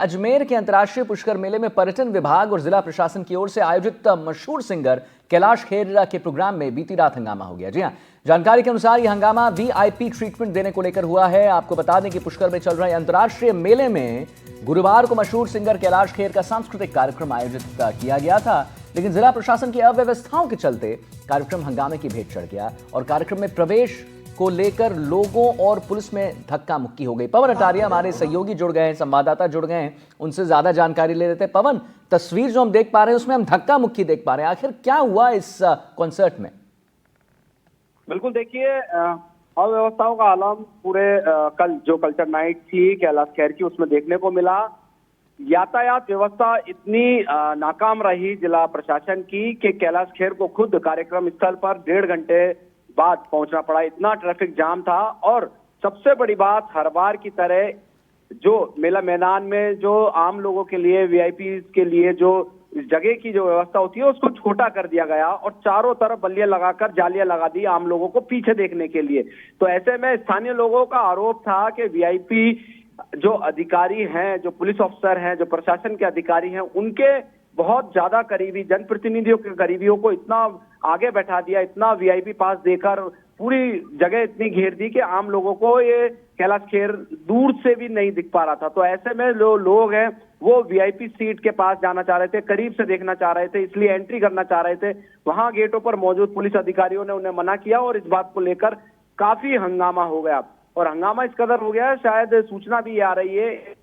अजमेर के अंतर्राष्ट्रीय पुष्कर मेले में पर्यटन विभाग और जिला प्रशासन की ओर से आयोजित मशहूर सिंगर कैलाश खेर के प्रोग्राम में बीती रात हंगामा हो गया। जी हां, जानकारी के अनुसार यह हंगामा वीआईपी ट्रीटमेंट देने को लेकर हुआ है। आपको बता दें कि पुष्कर में चल रहे अंतर्राष्ट्रीय मेले में गुरुवार को मशहूर सिंगर कैलाश खेर का सांस्कृतिक कार्यक्रम आयोजित किया गया था, लेकिन जिला प्रशासन की अव्यवस्थाओं के चलते कार्यक्रम हंगामे की भेंट चढ़ गया और कार्यक्रम में प्रवेश को लेकर लोगों और पुलिस में धक्का मुक्की हो गई। पवन अटारिया हमारे सहयोगी जुड़ गए हैं, संवाददाता जुड़ गए हैं, उनसे ज्यादा जानकारी ले लेते हैं। पवन, तस्वीर जो हम देख पा रहे हैं उसमें हम धक्का मुक्की देख पा रहे हैं, आखिर क्या हुआ इस कॉन्सर्ट में? बिल्कुल, देखिए अव्यवस्थाओं का आलम पूरे कल जो कल्चर नाइट थी कैलाश खेर की, उसमें देखने को मिला। यातायात व्यवस्था इतनी नाकाम रही जिला प्रशासन की कि कैलाश खेर को खुद कार्यक्रम स्थल पर 1.5 घंटे बाद पहुंचना पड़ा। इतना ट्रैफिक जाम था और सबसे बड़ी बात, हर बार की तरह जो मेला मैदान में जो आम लोगों के लिए, वीआईपी के लिए जो जगह की जो व्यवस्था होती है उसको छोटा कर दिया गया और चारों तरफ बल्लियां लगाकर जालियां लगा दी आम लोगों को पीछे देखने के लिए। तो ऐसे में स्थानीय लोगों का आरोप था कि वीआईपी जो अधिकारी हैं, जो पुलिस अफसर हैं, जो प्रशासन के अधिकारी हैं, उनके बहुत ज्यादा करीबी जनप्रतिनिधियों के करीबियों को इतना आगे बैठा दिया, इतना वीआईपी पास देकर पूरी जगह इतनी घेर दी कि आम लोगों को ये कैलाश खेर दूर से भी नहीं दिख पा रहा था। तो ऐसे में जो लोग हैं वो वीआईपी सीट के पास जाना चाह रहे थे, करीब से देखना चाह रहे थे, इसलिए एंट्री करना चाह रहे थे। वहां गेटों पर मौजूद पुलिस अधिकारियों ने उन्हें मना किया और इस बात को लेकर काफी हंगामा हो गया। और हंगामा इस कदर हो गया, शायद सूचना भी आ रही है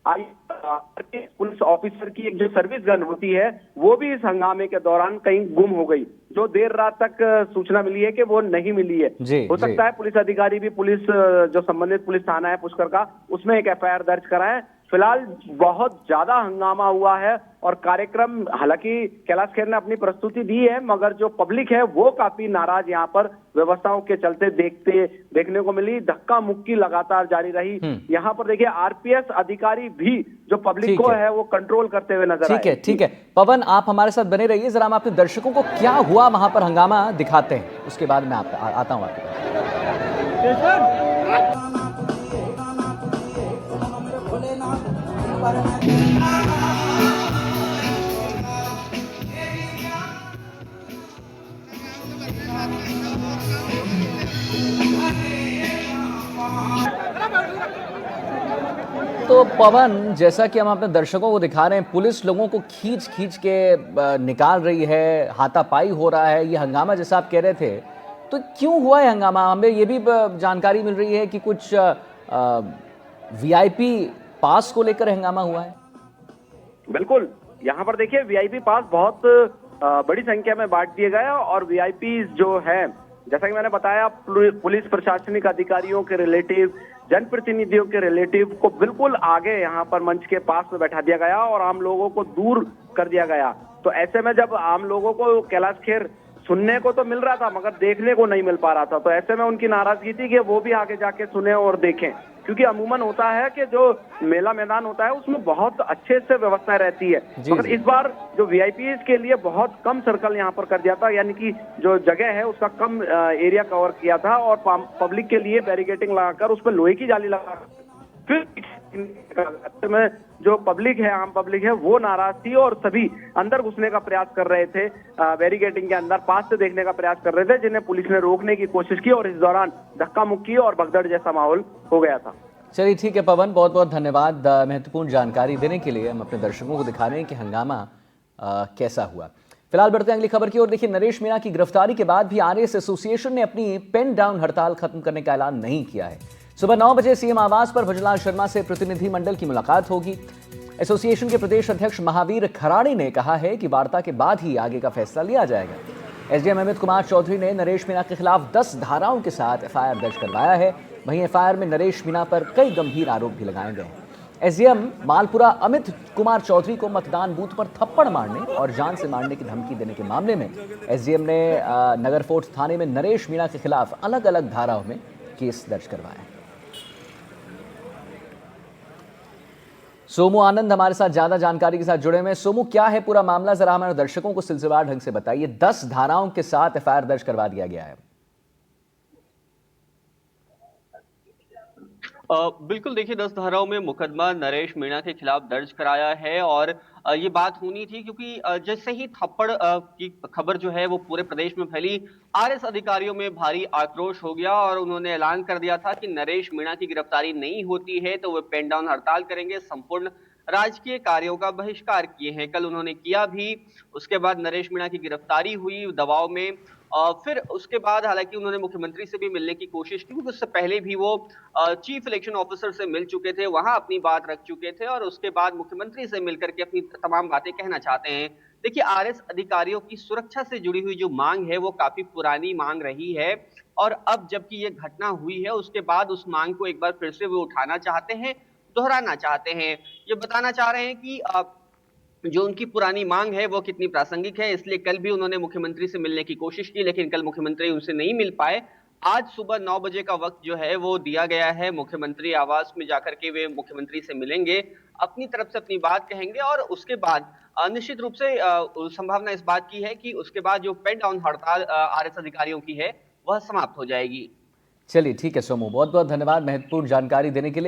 पुलिस ऑफिसर की एक जो सर्विस गन होती है वो भी इस हंगामे के दौरान कहीं गुम हो गई, जो देर रात तक सूचना मिली है कि वो नहीं मिली है। हो सकता है पुलिस अधिकारी भी जो संबंधित पुलिस थाना है पुष्कर का, उसमें एक एफआईआर दर्ज कराएं। फिलहाल बहुत ज्यादा हंगामा हुआ है और कार्यक्रम, हालांकि कैलाश खेर ने अपनी प्रस्तुति दी है, मगर जो पब्लिक है वो काफी नाराज यहाँ पर व्यवस्थाओं के चलते देखने को मिली। धक्का मुक्की लगातार जारी रही। यहाँ पर देखिए आरपीएस अधिकारी भी जो पब्लिक को है वो कंट्रोल करते हुए नजर आए। ठीक है पवन, आप हमारे साथ बने रहिए, जरा हम अपने दर्शकों को क्या हुआ वहां पर हंगामा दिखाते हैं, उसके बाद मैं आता हूँ आपके पास। तो पवन, जैसा कि हम अपने दर्शकों को दिखा रहे हैं, पुलिस लोगों को खींच के निकाल रही है, हाथापाई हो रहा है। ये हंगामा जैसा आप कह रहे थे, तो क्यों हुआ है हंगामा? हमें ये भी जानकारी मिल रही है कि कुछ वीआईपी पास को लेकर हंगामा हुआ है। बिल्कुल, यहाँ पर देखिए वीआईपी पास बहुत बड़ी संख्या में बांट दिए गए और वीआईपी जो है, जैसा कि मैंने बताया, पुलिस प्रशासनिक अधिकारियों के रिलेटिव, जनप्रतिनिधियों के रिलेटिव को बिल्कुल आगे यहाँ पर मंच के पास में बैठा दिया गया और आम लोगों को दूर कर दिया गया। तो ऐसे में जब आम लोगों को कैलाश खेर सुनने को तो मिल रहा था मगर देखने को नहीं मिल पा रहा था, तो ऐसे में उनकी नाराजगी थी कि वो भी आगे जाके सुने और देखें। क्योंकि अमूमन होता है कि जो मेला मैदान होता है उसमें बहुत अच्छे से व्यवस्था रहती है, मगर इस बार जो वीआईपी के लिए बहुत कम सर्कल यहाँ पर कर दिया था, यानी कि जो जगह है उसका कम एरिया कवर किया था और पब्लिक के लिए बैरिकेडिंग लगाकर उस पर लोहे की जाली लगा, फिर में जो पब्लिक है, आम पब्लिक है, वो नाराज थी और सभी अंदर घुसने का प्रयास कर रहे थे, बैरिकेडिंग के अंदर पास से देखने का प्रयास कर रहे थे, जिन्हें पुलिस ने रोकने की कोशिश की और इस दौरान धक्का मुक्की और भगदड़ जैसा माहौल हो गया था। चलिए ठीक है पवन, बहुत बहुत धन्यवाद महत्वपूर्ण जानकारी देने के लिए। हम अपने दर्शकों को दिखा रहे हैं कि हंगामा कैसा हुआ। फिलहाल बढ़ते हैं अगली खबर की ओर। देखिए, नरेश मीणा की गिरफ्तारी के बाद भी आरएस एसोसिएशन ने अपनी पेन डाउन हड़ताल खत्म करने का ऐलान नहीं किया है। सुबह 9 बजे सीएम आवास पर भजनलाल शर्मा से प्रतिनिधिमंडल की मुलाकात होगी। एसोसिएशन के प्रदेश अध्यक्ष महावीर खराड़ी ने कहा है कि वार्ता के बाद ही आगे का फैसला लिया जाएगा। एसडीएम अमित कुमार चौधरी ने नरेश मीणा के खिलाफ 10 धाराओं के साथ एफआईआर दर्ज करवाया है। वहीं एफआईआर में नरेश मीणा पर कई गंभीर आरोप भी लगाए गए हैं। एसडीएम मालपुरा अमित कुमार चौधरी को मतदान बूथ पर थप्पड़ मारने और जान से मारने की धमकी देने के मामले में एसडीएम ने नगर फोर्ट थाने में नरेश मीणा के खिलाफ अलग अलग धाराओं में केस दर्ज करवाया है। सोमू आनंद हमारे साथ ज्यादा जानकारी के साथ जुड़े हुए हैं। सोमू, क्या है पूरा मामला, जरा हमारे दर्शकों को सिलसिलेवार ढंग से बताइए। 10 धाराओं के साथ एफआईआर दर्ज करवा दिया गया है। बिल्कुल देखिए 10 धाराओं में मुकदमा नरेश मीणा के खिलाफ दर्ज कराया है और ये बात होनी थी क्योंकि जैसे ही थप्पड़ की खबर जो है वो पूरे प्रदेश में फैली, आरएस अधिकारियों में भारी आक्रोश हो गया और उन्होंने ऐलान कर दिया था कि नरेश मीणा की गिरफ्तारी नहीं होती है तो वे पेन डाउन हड़ताल करेंगे, संपूर्ण राजकीय कार्यों का बहिष्कार किए हैं। कल उन्होंने किया भी, उसके बाद नरेश मीणा की गिरफ्तारी हुई दबाव में। फिर उसके बाद हालाँकि उन्होंने मुख्यमंत्री से भी मिलने की कोशिश की क्योंकि उससे पहले भी वो चीफ इलेक्शन ऑफिसर से मिल चुके थे, वहाँ अपनी बात रख चुके थे और उसके बाद मुख्यमंत्री से मिलकर के अपनी तमाम बातें कहना चाहते हैं। देखिए आरएस अधिकारियों की सुरक्षा से जुड़ी हुई जो माँग है, वो काफ़ी पुरानी माँग रही है और अब जबकि ये घटना हुई है, उसके बाद उस माँग को एक बार फिर से वो उठाना चाहते हैं, दोहराना चाहते हैं। ये बताना चाह रहे हैं कि जो उनकी पुरानी माँग है वो कितनी प्रासंगिक है, इसलिए कल भी उन्होंने मुख्यमंत्री से मिलने की कोशिश की, लेकिन कल मुख्यमंत्री उनसे नहीं मिल पाए। आज सुबह 9 बजे का वक़्त जो है वो दिया गया है, मुख्यमंत्री आवास में जाकर के वे मुख्यमंत्री से मिलेंगे, अपनी तरफ से अपनी बात कहेंगे और उसके बाद निश्चित रूप से संभावना इस बात की है कि उसके बाद जो पेन डाउन हड़ताल आरएस अधिकारियों की है, वह समाप्त हो जाएगी। चलिए ठीक है सोमू, बहुत बहुत धन्यवाद महत्वपूर्ण जानकारी देने के लिए।